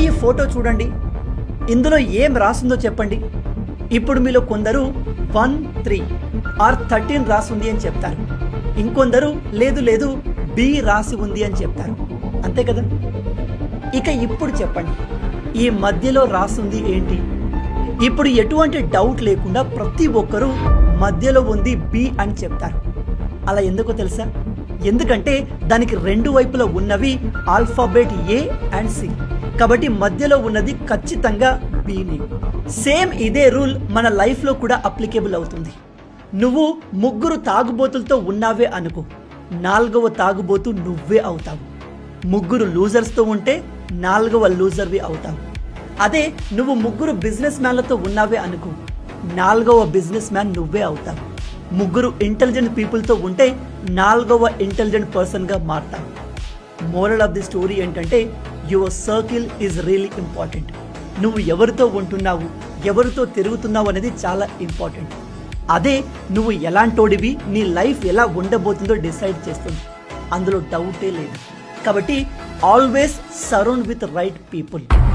ఈ ఫోటో చూడండి, ఇందులో ఏం రాసిందో చెప్పండి. ఇప్పుడు మీలో కొందరు 1, 3 ఆర్ 13 రాసింది అని చెప్తారు. ఇంకొందరు లేదు లేదు బి రాసి ఉంది అని చెప్తారు. అంతే కదా? ఇక ఇప్పుడు చెప్పండి, ఈ మధ్యలో రాసింది ఏంటి? ఇప్పుడు ఎటువంటి డౌట్ లేకుండా ప్రతి ఒక్కరూ మధ్యలో ఉంది బి అని చెప్తారు. అలా ఎందుకో తెలుసా? ఎందుకంటే దానికి రెండు వైపులా ఉన్నవి ఆల్ఫాబెట్ ఏ అండ్ సి, కాబట్టి మధ్యలో ఉన్నది ఖచ్చితంగా బిని. సేమ్ ఇదే రూల్ మన లైఫ్లో కూడా అప్లికేబుల్ అవుతుంది. నువ్వు 3 తాగుబోతులతో ఉన్నావే అనుకో, 4వ తాగుబోతు నువ్వే అవుతావు. 3 లూజర్స్తో ఉంటే 4వ లూజర్వి అవుతావు. అదే నువ్వు 3 బిజినెస్ మ్యాన్లతో ఉన్నావే అనుకో, 4వ బిజినెస్ మ్యాన్ నువ్వే అవుతావు. 3 ఇంటెలిజెంట్ పీపుల్తో ఉంటే 4వ ఇంటెలిజెంట్ పర్సన్గా మారుతావు. మోరల్ ఆఫ్ ది స్టోరీ ఏంటంటే, your circle is really important. నువ్వు ఎవరితో ఉంటున్నావు, ఎవరితో తిరుగుతున్నావు అనేది చాలా ఇంపార్టెంట్. అదే నువ్వు ఎలాంటోడివి, నీ లైఫ్ ఎలా ఉండబోతుందో డిసైడ్ చేస్తుంది. అందులో డౌటే లేదు. కాబట్టి always surround with right people.